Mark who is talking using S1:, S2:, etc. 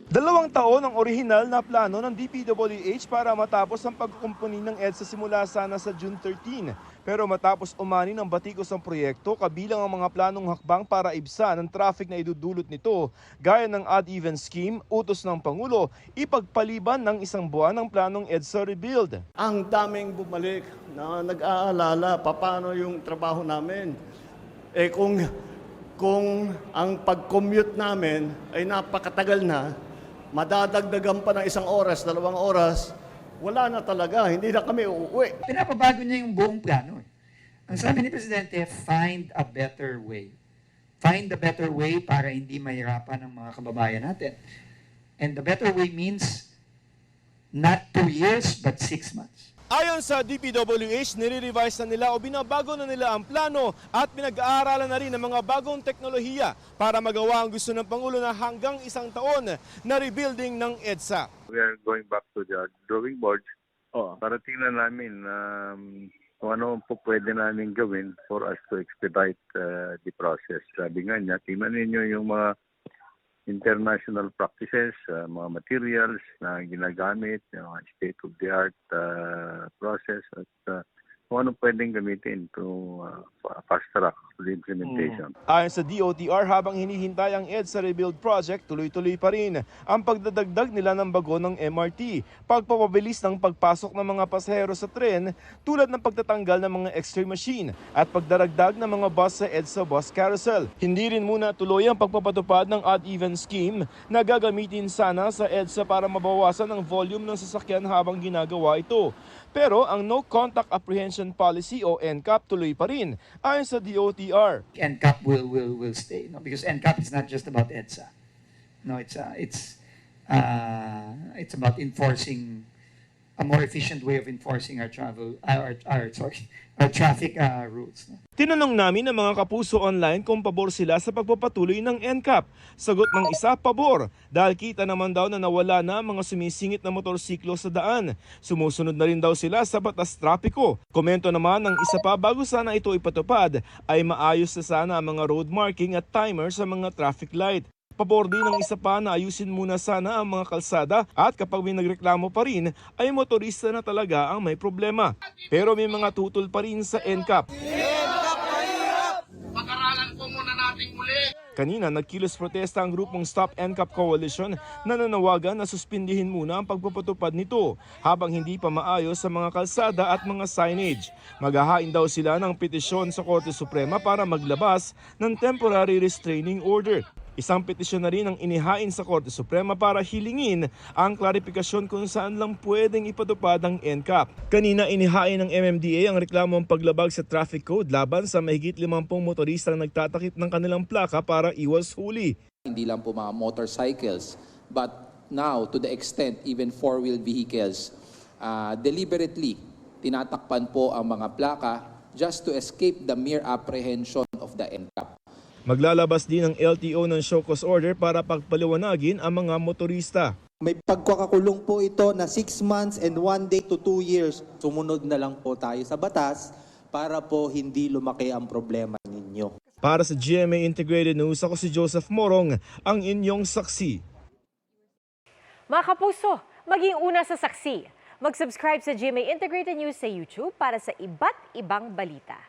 S1: 2 taon ang orihinal na plano ng DPWH para matapos ang pagkukumpuni ng EDSA simula sana sa June 13. Pero matapos umani ng batikos ang proyekto, kabilang ang mga planong hakbang para ibsan ang traffic na idudulot nito, gaya ng odd-even scheme, utos ng Pangulo, ipagpaliban ng 1 buwan ng planong EDSA rebuild.
S2: Ang daming bumalik na nag-aalala paano yung trabaho namin. Kung ang pag-commute namin ay napakatagal na, madadagdagan pa ng 1 oras, 2 oras, wala na talaga, hindi na kami uuwi.
S3: Pinapabago niya yung buong plano. Ang sabi ni Presidente, find a better way. Find a better way para hindi mahirapan ang mga kababayan natin. And the better way means not 2 years, but 6 months.
S1: Ayon sa DPWH, nire-revise na nila o binabago na nila ang plano at pinag-aaralan na rin ang mga bagong teknolohiya para magawa ang gusto ng Pangulo na hanggang 1 taon na rebuilding ng EDSA.
S4: We are going back to the drawing board para tingnan namin kung ano po pwede namin gawin for us to expedite the process. Sabi nga niya, tingnan ninyo yung mga international practices, mga materials na ginagamit, yung state-of-the-art process at kung ano pwedeng gamitin to fast-track the implementation.
S1: Ayon sa DOTR, habang hinihintay ang EDSA rebuild project, tuloy-tuloy pa rin ang pagdadagdag nila ng bago ng MRT, pagpapabilis ng pagpasok ng mga pasahero sa tren tulad ng pagtatanggal ng mga X-ray machine at pagdaragdag ng mga bus sa EDSA bus carousel. Hindi rin muna tuloy ang pagpapatupad ng odd-even scheme na gagamitin sana sa EDSA para mabawasan ang volume ng sasakyan habang ginagawa ito. Pero ang No Contact Apprehension Policy o NCAP tuloy pa rin ayon sa DOTR.
S3: NCAP will stay, no? Because NCAP is not just about EDSA. No, it's about enforcing a more efficient way of enforcing our traffic rules. No?
S1: Tinanong namin ng mga kapuso online kung pabor sila sa pagpapatuloy ng NCAP. Sagot ng isa, pabor, dahil kita naman daw na nawala na mga sumisingit na motorsiklo sa daan. Sumusunod na rin daw sila sa batas trapiko. Komento naman ng isa pa, bago sana ito ipatupad, ay maayos na sana ang mga road marking at timer sa mga traffic light. Pabor din ng isa pa na ayusin muna sana ang mga kalsada at kapag may nagreklamo pa rin ay motorista na talaga ang may problema. Pero may mga tutol pa rin sa NCAP.
S5: Pag-aralan po muna natin muli.
S1: Kanina nagkilos protesta ang grupong Stop NCAP Coalition na nanawagan na suspindihin muna ang pagpapatupad nito habang hindi pa maayos sa mga kalsada at mga signage. Maghahain daw sila ng petisyon sa Korte Suprema para maglabas ng temporary restraining order. Isang petisyon na rin ang inihain sa Korte Suprema para hilingin ang klarifikasyon kung saan lang pwedeng ipatupad ang NCAP. Kanina inihain ng MMDA ang reklamong paglabag sa traffic code laban sa mahigit 50 motoristang nagtatakip ng kanilang plaka para iwas huli.
S6: Hindi lang po mga motorcycles, but now to the extent even four-wheel vehicles, deliberately tinatakpan po ang mga plaka just to escape the mere apprehension of the NCAP.
S1: Maglalabas din ang LTO ng show cause order para pagpaliwanagin ang mga motorista.
S7: May pagkakakulong po ito na 6 months and 1 day to 2 years. Sumunod na lang po tayo sa batas para po hindi lumaki ang problema ninyo.
S1: Para sa GMA Integrated News, ako si Joseph Morong, ang inyong saksi.
S8: Mga kapuso, maging una sa saksi. Mag-subscribe sa GMA Integrated News sa YouTube para sa iba't ibang balita.